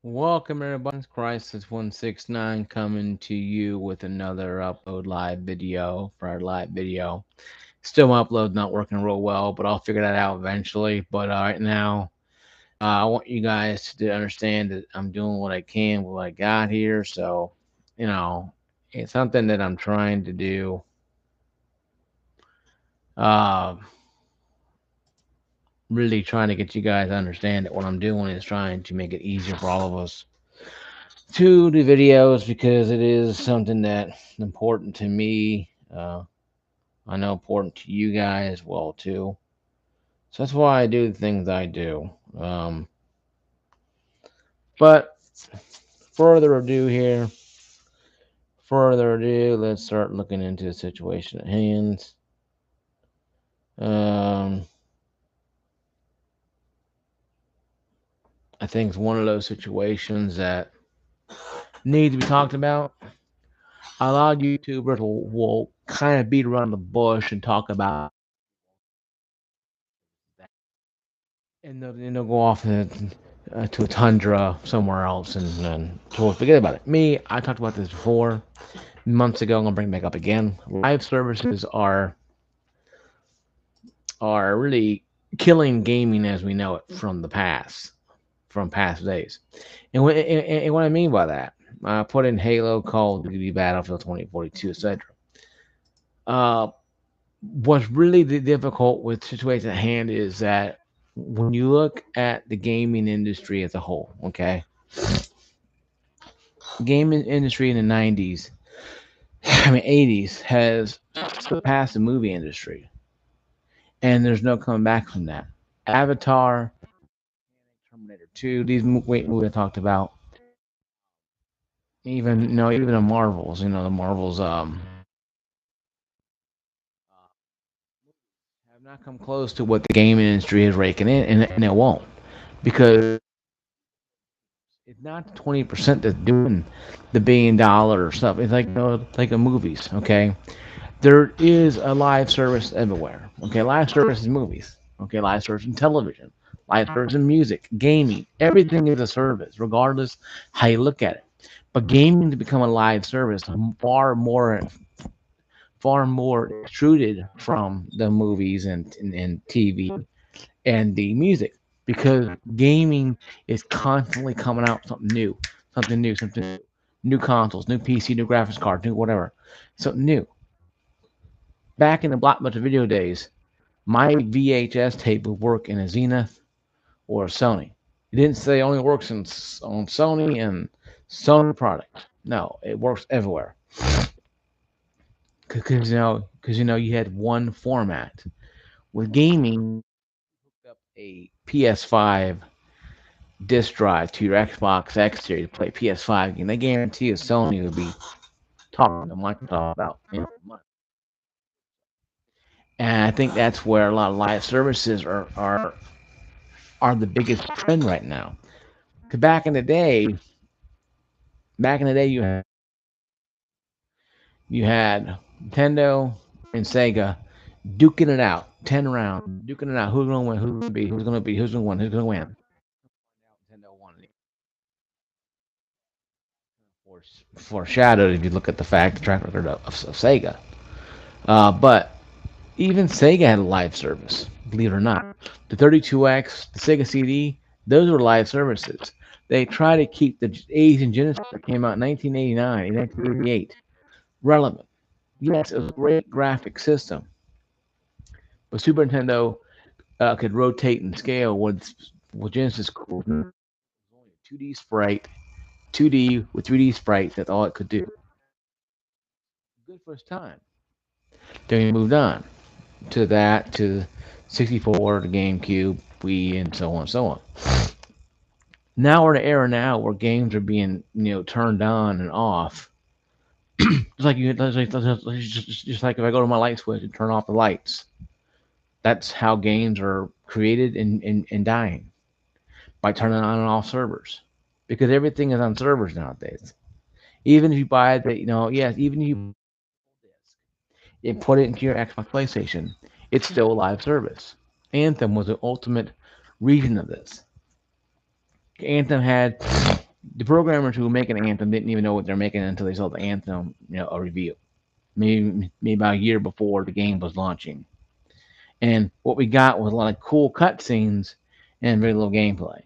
Welcome everybody. It's Crisis169 coming to you with another upload live video for our live video. Still my upload not working real well, but I'll figure that out eventually. But right now, I want you guys to understand that I'm doing what I can with what I got here. So, you know, it's something that I'm trying to do. Uh, really trying to get you guys to understand that what I'm doing is trying to make it easier for all of us to do videos because it is something that's important to me. I know important to you guys as well too. So that's why I do the things I do. But further ado here, further ado, let's start looking into the situation at hand. Um, I think it's one of those situations that need to be talked about. A lot of YouTubers will kind of beat around the bush and talk about that, and they'll go off to a tundra somewhere else and totally forget about it. Me, I talked about this before months ago. I'm gonna bring it back up again. Live services are really killing gaming as we know it from the past, from past days. And what I mean by that, I put in Halo, Call of Duty, Battlefield 2042, etc. Uh, what's really difficult with the situation at hand is that when you look at the gaming industry as a whole, okay, gaming industry in the 90s, I mean 80s, has surpassed the movie industry, and there's no coming back from that. Avatar, Terminator 2, these movies I talked about, even the Marvels, the Marvels have not come close to what the gaming industry is raking in, and it won't, because it's not 20% that's doing the $1 billion stuff. It's like like the movies, okay? There is a live service everywhere. Okay, live service is movies. Okay, live service in television, live service in music, gaming. Everything is a service, regardless how you look at it. But gaming to become a live service far more far more extruded from the movies and TV and the music, because gaming is constantly coming out something new, something new, new consoles, new PC, new graphics card, new whatever, something new. Back in the Blockbuster video days, my VHS tape would work in a Zenith or a Sony. It didn't say it only works on Sony and Sony products. No, it works everywhere. Because you had one format. With gaming, hook up a PS5 disk drive to your Xbox X series to play PS5 game. They guarantee you Sony would be talking to Microsoft about and I think that's where a lot of live services are the biggest trend right now. Because back in the day, you had Nintendo and Sega duking it out, 10 rounds, duking it out. Who's gonna win? Who's gonna be? Who's gonna be? Who's gonna win? Who's gonna win? Nintendo won. Foreshadowed if you look at the track record of Sega. But even Sega had a live service, believe it or not. The 32X, the Sega CD, those were live services. They try to keep the Age and Genesis that came out in 1989 and 1988 relevant. Yes, it was a great graphic system, but Super Nintendo could rotate and scale with Genesis could. It was only a 2D sprite, 2D with 3D sprites. That's all it could do. Good for its time. Then we moved on to 64, the GameCube, Wii, and so on and so on. Now we're in an era now where games are being turned on and off. Just like if I go to my light switch and turn off the lights, that's how games are created and dying, by turning on and off servers, because everything is on servers nowadays. Even if you buy the yes, even if you put it into your Xbox PlayStation, it's still a live service. Anthem was the ultimate reason of this. Anthem had The programmers who were making Anthem didn't even know what they're making until they saw the Anthem, a review. Maybe about a year before the game was launching. And what we got was a lot of cool cutscenes and very little gameplay.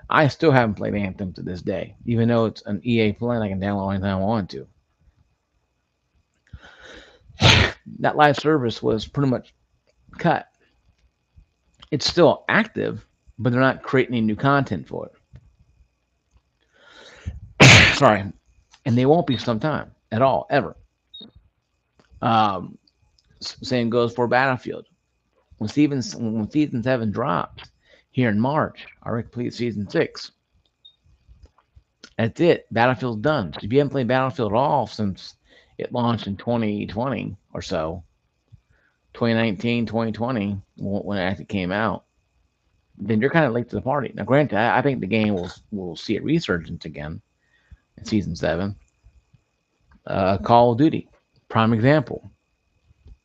I still haven't played Anthem to this day, even though it's an EA play and I can download anytime I want to. That live service was pretty much cut. It's still active, but they're not creating any new content for it. Sorry. And they won't be sometime at all, ever. Um, Same goes for Battlefield. When season 7 drops here in March, I already complete season 6. That's it. Battlefield's done. If you haven't played Battlefield at all since it launched in 2020 or so, 2019, 2020, when it actually came out, then you're kind of late to the party. Now, granted, I think the game will see a resurgence again in season 7. Call of Duty, prime example.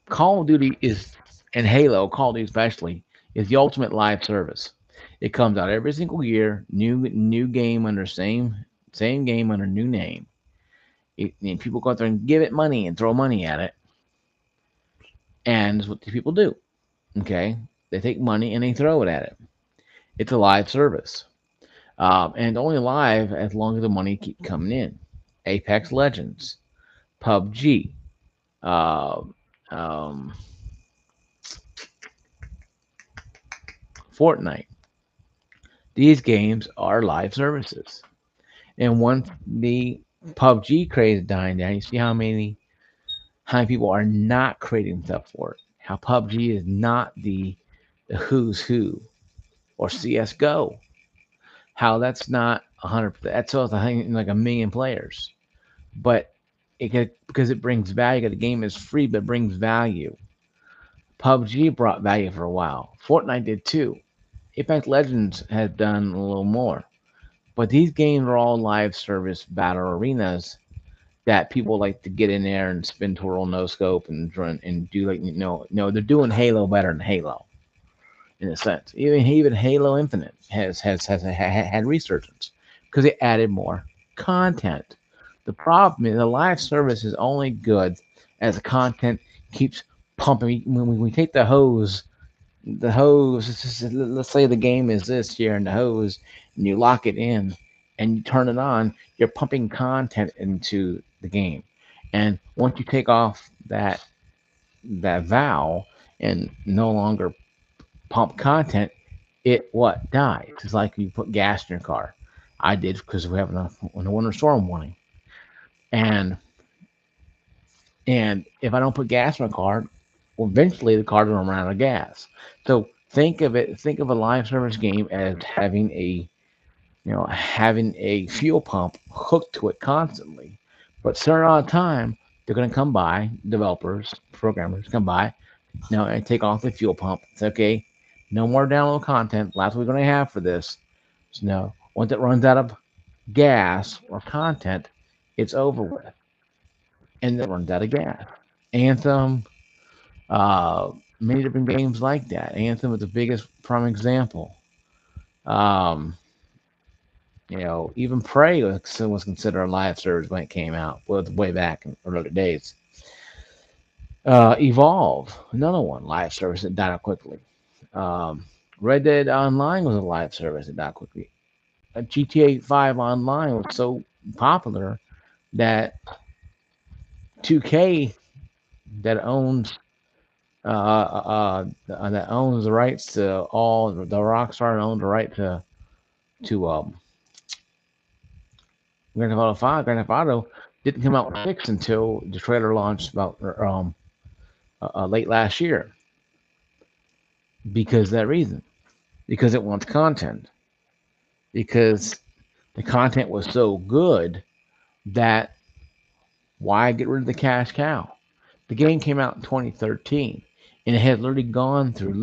Call of Duty is, and Halo, Call of Duty especially, is the ultimate live service. It comes out every single year, new game under same game under new name. And people go out there and give it money and throw money at it, and that's what these people do. Okay, they take money and they throw it at it. It's a live service, and only live as long as the money keeps coming in. Apex Legends, PUBG, uh, um, Fortnite. These games are live services. And once the PUBG craze is dying down, you see how many people are not creating stuff for it. How PUBG is not the who's who or CS:GO. How that's not 100%. That's also like a million players, but because it brings value. The game is free, but it brings value. PUBG brought value for a while. Fortnite did too. Apex Legends has done a little more. But these games are all live service battle arenas that people like to get in there and spin twirl no scope and run and do like no they're doing Halo better than Halo in a sense. Even Halo Infinite has had resurgence because it added more content. The problem is the live service is only good as the content keeps pumping. When we take the hose, let's say the game is this here and the hose, and you lock it in and you turn it on, you're pumping content into the game. And once you take off that valve and no longer pump content, it what dies. It's like you put gas in your car. I did because we have a winter storm warning. And if I don't put gas in my car, well, eventually the car's gonna run out of gas. So think of a live service game as having a fuel pump hooked to it constantly. But certain amount of time, they're gonna come by, developers, programmers come by, and take off the fuel pump. It's okay, no more download content. Last we're gonna have for this. So no, once it runs out of gas or content, it's over with, and then it runs out of gas. Anthem, uh, many different games like that. Anthem is the biggest prime example. Um, even Prey was considered a live service when it came out, well, way back in early days. Evolve, another one, live service that died out quickly. Um, Red Dead Online was a live service that died quickly. GTA 5 Online was so popular that 2K that owns that owns the rights to all the Rockstar owns the right to Grand Theft Auto 5. Grand Theft Auto didn't come out with 6 until the trailer launched about late last year because of that reason. Because it wants content. Because the content was so good that why get rid of the cash cow? The game came out in 2013 and it had literally gone through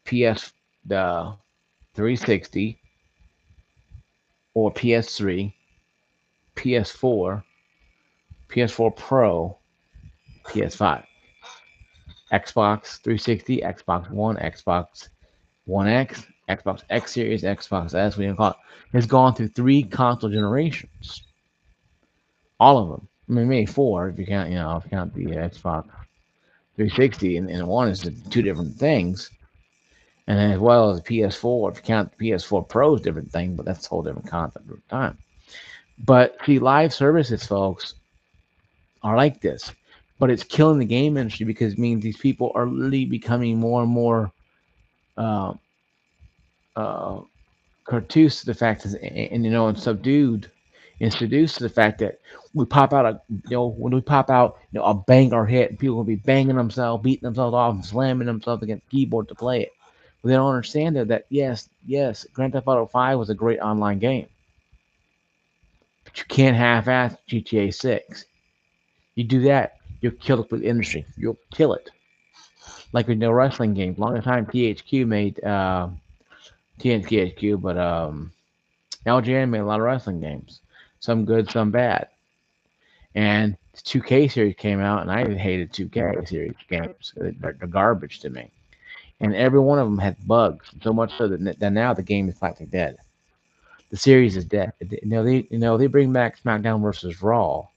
PS the 360 or PS3, PS4, PS4 Pro, PS5, Xbox 360, Xbox One, Xbox One X, Xbox X Series, Xbox S, we call it, has gone through 3 console generations. All of them. I mean, maybe 4 if you count, if you count the Xbox 360, and one is 2 different things. And as well as the PS4, if you count the PS4 Pro, is a different thing, but that's a whole different concept of time. But see, live services, folks, are like this. But it's killing the game industry because it means these people are literally becoming more and more uh, uh, cartoons to the fact that, and subdued and seduced to the fact that we pop out when we pop out, a banger hit, people will be banging themselves, beating themselves off, and slamming themselves against the keyboard to play it. But they don't understand that yes, Grand Theft Auto 5 was a great online game, but you can't half-ass GTA 6. You do that, you'll kill the industry. You'll kill it. Like with no wrestling games. Long time THQ made THQ, but LJN made a lot of wrestling games. Some good, some bad. And the 2K series came out, and I hated 2K series games. They're garbage to me. And every one of them had bugs, so much so that now the game is practically dead. The series is dead. They bring back SmackDown versus Raw,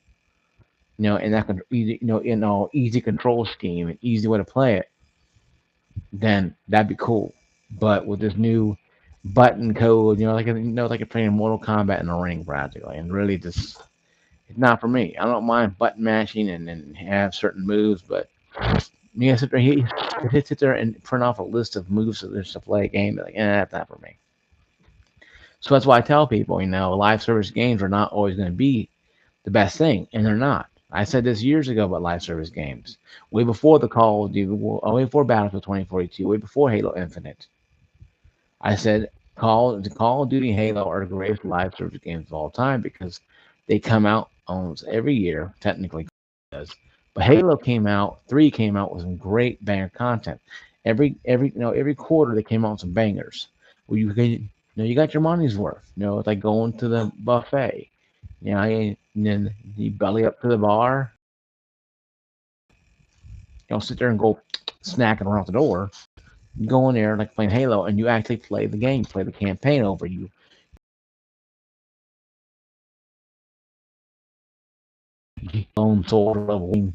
and that can easy control scheme and easy way to play it. Then that'd be cool. But with this new button code, like you're playing Mortal Kombat in the ring practically, and really just it's not for me. I don't mind button mashing and have certain moves, but you gotta sit there and print off a list of moves so there's to play a game. Like, that's not for me. So that's why I tell people, live service games are not always going to be the best thing, and they're not. I said this years ago about live service games, way before the Call of Duty, way before Battlefield 2042, way before Halo Infinite. I said Call of Duty and Halo are the greatest live service games of all time because they come out almost every year. Technically, does, but Halo came out. 3 came out with some great banger content. Every quarter they came out with some bangers. Well, you got your money's worth. It's like going to the buffet. And then you belly up to the bar. Sit there and go snacking around the door. You go in there like playing Halo, and you actually play the game, play the campaign over. You own soul level